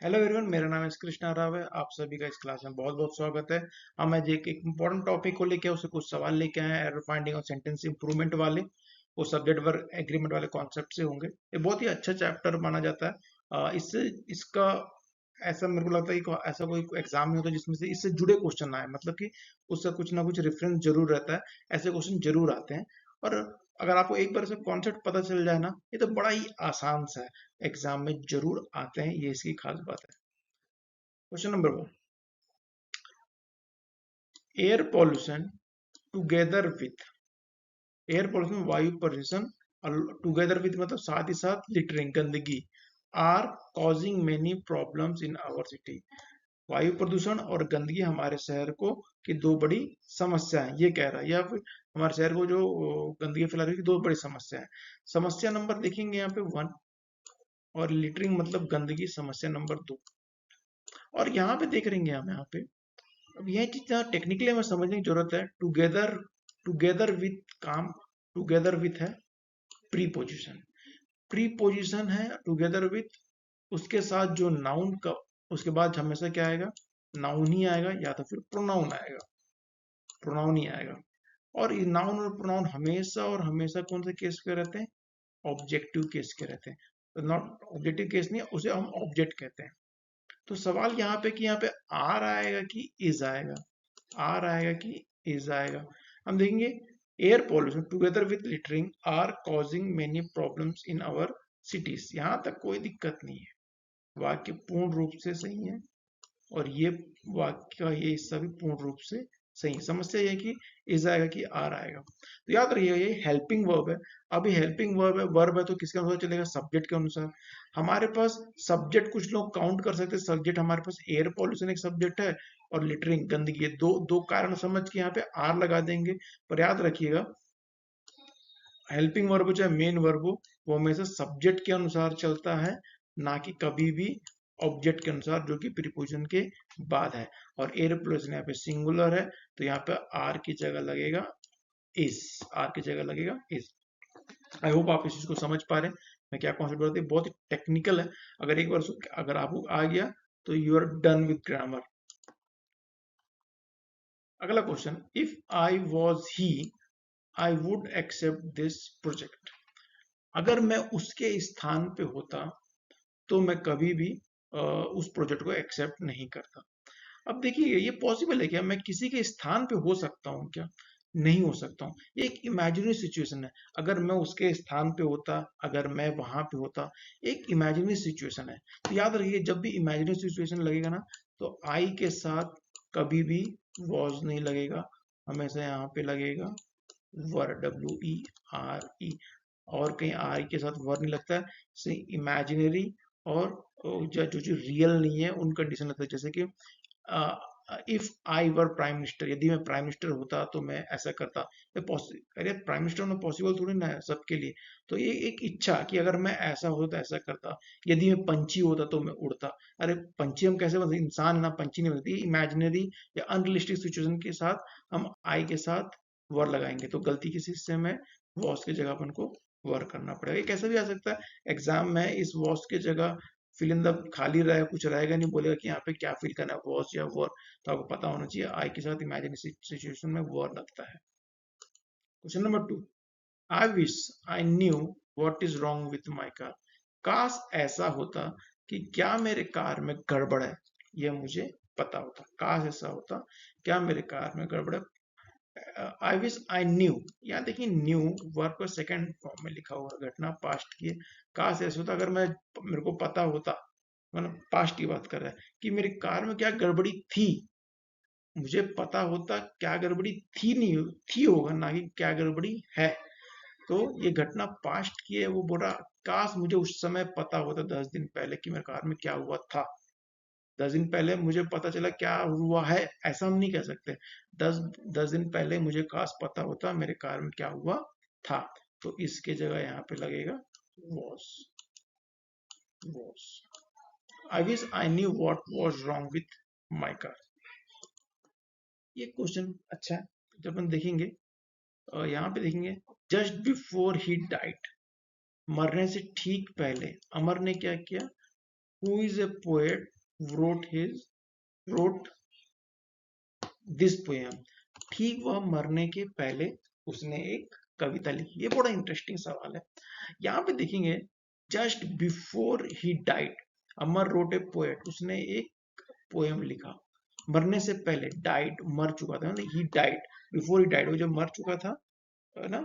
Hello everyone, मेरा नाम है कृष्णा राव है। आप सभी का इस क्लास में बहुत बहुत स्वागत है। हम आज एक इम्पोर्टेंट टॉपिक को लेके उससे कुछ सवाल लेके आए हैं, एरर फाइंडिंग और सेंटेंस इंप्रूवमेंट वाले। वो सब्जेक्ट वर्ब एग्रीमेंट वाले कॉन्सेप्ट से होंगे। ये बहुत ही अच्छा चैप्टर माना जाता है। इससे इसका ऐसा मेरे को लगता है कि ऐसा कोई एग्जाम नहीं होता जिसमें से इससे जुड़े क्वेश्चन आए, मतलब कि उसका कुछ ना कुछ रेफरेंस जरूर रहता है। ऐसे क्वेश्चन जरूर आते हैं। और अगर आपको एक बार से कॉन्सेप्ट पता चल जाए ना, ये तो बड़ा ही आसान सा है, एग्जाम में जरूर आते हैं, ये इसकी खास बात है। Question number 1, air pollution together with, air pollution वायु प्रदूषण टुगेदर विथ मतलब साथ ही साथ लिटरिंग गंदगी, are causing many problems in our city. वायु प्रदूषण और गंदगी हमारे शहर को की दो बड़ी समस्या है, ये कह रहा है। या फिर हमारे शहर को जो गंदगी फैला रही है, दो बड़ी समस्या है। समस्या नंबर देखेंगे यहाँ पे 1, और लिटरिंग मतलब गंदगी समस्या नंबर 2। और यहाँ पे देख रहेंगे हम यहाँ पे, अब यह चीज टेक्निकली हमें समझने की जरूरत है। टुगेदर, टुगेदर विथ काम, टुगेदर विथ है प्रीपोजिशन, प्रीपोजिशन है टुगेदर विथ। उसके साथ जो नाउन का, उसके बाद हमेशा क्या आएगा, नाउन ही आएगा या तो फिर प्रोनाउन आएगा, प्रोनाउन ही आएगा। और ये नाउन और प्रोनाउन हमेशा और हमेशा कौन से केस के रहते हैं, ऑब्जेक्टिव केस के रहते हैं। तो नॉट ऑब्जेक्टिव केस नहीं, उसे हम ऑब्जेक्ट कहते हैं। तो सवाल यहाँ पे कि यहाँ पे आर आएगा कि इज आएगा, आर आएगा कि इज आएगा। हम देखेंगे air pollution together with littering are causing many problems in our cities. यहां तक कोई दिक्कत नहीं है, वाक्य पूर्ण रूप से सही है। और ये वाक्य का ये हिस्सा भी पूर्ण रूप से सही। समस्या ये है कि इज आएगा कि आर आएगा। तो याद रखिएगा ये हेल्पिंग वर्ब है। अभी हेल्पिंग वर्ब है, वर्ब है तो किसके अनुसार चलेगा, सब्जेक्ट के अनुसार। हमारे पास सब्जेक्ट कुछ लोग काउंट कर सकते हैं। सब्जेक्ट हमारे पास एयर पॉल्यूशन एक सब्जेक्ट है, और लिटरिंग गंदगी, दो दो कारण समझ के यहाँ पे आर लगा देंगे। पर याद रखिएगा हेल्पिंग वर्ब चाहे मेन वर्ब हो, वो हमेशा सब्जेक्ट के अनुसार चलता है, ना कि कभी भी ऑब्जेक्ट के अनुसार, जो कि प्रीपोजिशन के बाद है। और एयर पॉल्यूशन यहाँ पे सिंगुलर है, तो यहाँ पे आर की जगह लगेगा इज, आर की जगह लगेगा इज। आई होप आप इस चीज को समझ पा रहे हैं मैं क्या कॉन्सेप्ट बताती हूँ। बहुत ही टेक्निकल है। अगर एक बार अगर आपको आ गया तो you are done with grammar. अगला question, if I was he I would accept this project. अगर मैं उसके स्थान पे होता तो मैं कभी भी उस प्रोजेक्ट को एक्सेप्ट नहीं करता। अब देखिए ये पॉसिबल है क्या, मैं किसी के स्थान पे हो सकता हूँ क्या, नहीं हो सकता हूँ। ये एक इमेजिनरी सिचुएशन है। अगर मैं उसके स्थान पे होता, अगर मैं वहां पे होता, एक इमेजिनरी सिचुएशन है। तो याद रखिए जब भी इमेजिनरी सिचुएशन लगेगा ना, तो आई के साथ कभी भी वॉज नहीं लगेगा, हमेशा यहाँ पे लगेगा वर, डब्ल्यू ई आर ई। और कहीं आर के साथ वर नहीं लगता है। से इमेजिनरी और जो जो रियल नहीं है उन कंडीशन लगता है। जैसे कि if I were prime minister, यदि मैं प्राइम मिनिस्टर होता तो मैं ऐसा करता। अरे प्राइम मिनिस्टर होना पॉसिबल थोड़ी ना है सबके लिए। तो ये एक इच्छा कि अगर मैं ऐसा होता ऐसा करता। यदि मैं पंछी होता तो मैं उड़ता। अरे पंछी हम कैसे बनते, इंसान है ना, पंछी नहीं बनती। इमेजिनरी या अनरियलिस्टिक सिचुएशन के साथ हम आई के साथ वर लगाएंगे, तो गलती किस हिस्से में, वॉस की जगह अपन को वर करना पड़ेगा। ये कैसे भी आ सकता है एग्जाम में, इस वॉस की जगह फिल इन द खाली रहेगा, कुछ रहेगा नहीं, बोलेगा कि यहाँ पे क्या फिल करना है, वॉस या वर। तो आपको पता होना चाहिए आई के साथ इमेजिनरी सिचुएशन में वर लगता है। Question number 2, I wish I knew what is wrong with my car. काश ऐसा होता कि क्या मेरे कार में गड़बड़ है, यह मुझे पता होता। काश ऐसा होता क्या मेरे कार में गड़बड़ है। आई विश आई न्यू, यहाँ देखिए न्यू वर्ब का सेकंड फॉर्म में लिखा हुआ, घटना पास्ट की है। काश ऐसा होता अगर मैं, मेरे को पता होता, मतलब पास्ट की बात कर रहा है कि मेरी कार में क्या गड़बड़ी थी। मुझे पता होता क्या गड़बड़ी थी, नहीं थी होगा, ना कि क्या गड़बड़ी है। तो ये घटना पास्ट की है। वो बोल रहा काश मुझे उस समय पता होता 10 दिन पहले कि मेरे कार में क्या हुआ था। 10 दिन पहले मुझे पता चला क्या हुआ है, ऐसा हम नहीं कह सकते। दस दस दिन पहले मुझे काश पता होता मेरे कार में क्या हुआ था। तो इसके जगह यहाँ पे लगेगा was, was। I wish I knew what was wrong with my car। ये क्वेश्चन अच्छा है। जब अपन देखेंगे यहाँ पे देखेंगे, जस्ट बिफोर ही डाइट, मरने से ठीक पहले अमर ने क्या किया, who is a poet wrote this poem. ठीक वह मरने के पहले उसने एक कविता लिखी। ये बड़ा इंटरेस्टिंग सवाल है। यहाँ पे देखेंगे just before he died, Amar wrote a poet, उसने एक पोएम लिखा। मरने से पहले, डाइड मर चुका था, he died, before he died, वो जब मर चुका था ना,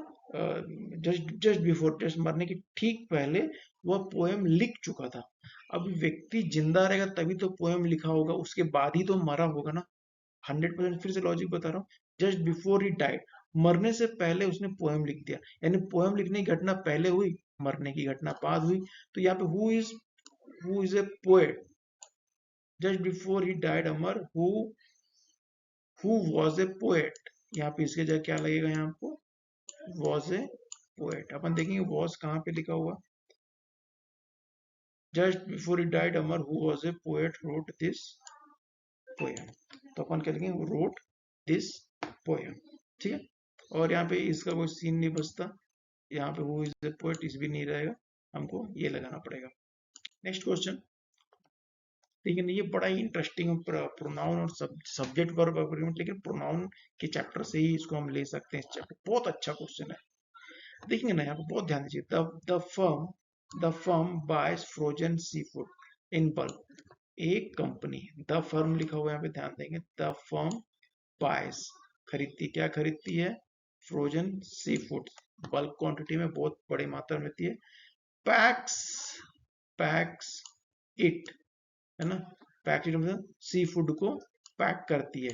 जस्ट बिफोर, जस्ट मरने के ठीक पहले वह पोएम लिख चुका था। अब व्यक्ति जिंदा रहेगा तभी तो पोएम लिखा होगा, उसके बाद ही तो मरा होगा ना। 100% फिर से लॉजिक बता रहा हूँ। जस्ट बिफोर ही डाइड, मरने से पहले उसने पोएम लिख दिया, यानी पोएम लिखने की घटना पहले हुई, मरने की घटना बाद हुई। तो यहाँ पे who is a poet, just before he died, Amar who was a poet. यहाँ पे इसके जगह क्या लगेगा, यहाँ आपको वॉज ए पोएट। अपन देखेंगे वॉज कहाँ पे लिखा हुआ, just before he died, Amar who was a poet wrote this poem. तो अपन क्या लिखेंगे, रोट दिस पोएम, ठीक है। और यहाँ पे इसका कोई सीन नहीं बचता, यहाँ पे हु इज द पोएट इस भी नहीं रहेगा, हमको ये लगाना पड़ेगा। नेक्स्ट क्वेश्चन, लेकिन ये बड़ा ही इंटरेस्टिंग प्रोनाउन और सब्जेक्ट वर्ब अग्रीमेंट, लेकिन प्रोनाउन के चैप्टर से ही इसको हम ले सकते हैं। इस चैप्टर बहुत अच्छा क्वेश्चन है, देखेंगे ना, यहाँ पे बहुत ध्यान दीजिए। The firm buys frozen sea food in bulk. एक कंपनी, द फर्म लिखा हुआ है यहाँ पे, ध्यान देंगे। द फर्म बायज, खरीदती, क्या खरीदती है, frozen sea food, bulk quantity में, बहुत बड़ी मात्रा में रहती है। पैक्स इट, है ना, पैक्स इट मतलब सी फूड को पैक करती है।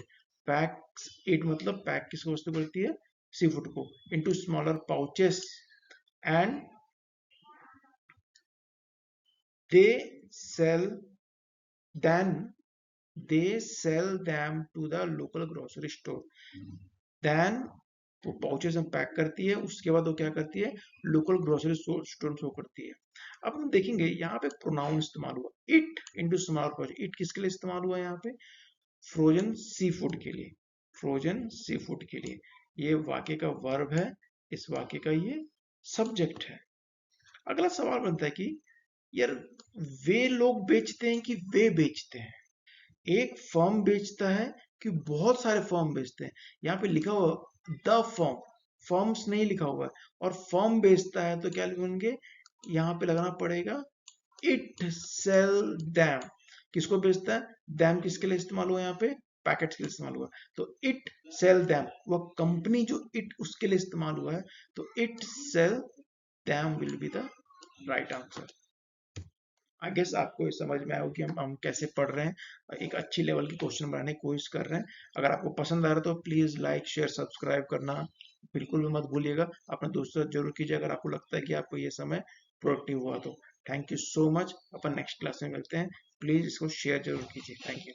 पैक्स इट मतलब पैक किसको वस्तु करती है, सी फूड को, into smaller pouches and they sell them to the local grocery store। Then वो पाउचेस में पैक करती है, उसके बाद वो क्या करती है, लोकल ग्रोसरी स्टोर को करती है। अब हम देखेंगे यहाँ पे प्रोनाउन इस्तेमाल हुआ, it into smaller pouch. It किसके लिए इस्तेमाल हुआ यहाँ पे, फ्रोजन सी फूड के लिए, फ्रोजन सी फूड के लिए। ये वाक्य का वर्ब है, इस वाक्य का ये सब्जेक्ट है। अगला सवाल बनता है कि यार वे लोग बेचते हैं कि वे बेचते हैं, एक फर्म बेचता है कि बहुत सारे फर्म बेचते हैं। यहाँ पे लिखा हुआ द फर्म, फर्म्स नहीं लिखा हुआ है, और फर्म बेचता है तो क्या लिखेंगे, यहाँ पे लगाना पड़ेगा इट सेल दैम। किसको बेचता है, दैम किसके लिए इस्तेमाल हुआ, यहाँ पे पैकेट्स के लिए इस्तेमाल हुआ, तो इट सेल दैम, वह कंपनी जो इट उसके लिए इस्तेमाल हुआ है, तो it sell them will be the right answer. I guess आपको ये समझ में आया कि हम कैसे पढ़ रहे हैं, एक अच्छी लेवल की क्वेश्चन बनाने की कोशिश कर रहे हैं। अगर आपको पसंद आ रहा है तो प्लीज लाइक शेयर सब्सक्राइब करना बिल्कुल भी मत भूलिएगा। अपने दोस्तों से जरूर कीजिए अगर आपको लगता है कि आपको ये समय प्रोडक्टिव हुआ तो। Thank you so much, upon next class में मिलते हैं। प्लीज इसको शेयर जरूर कीजिए। Thank you.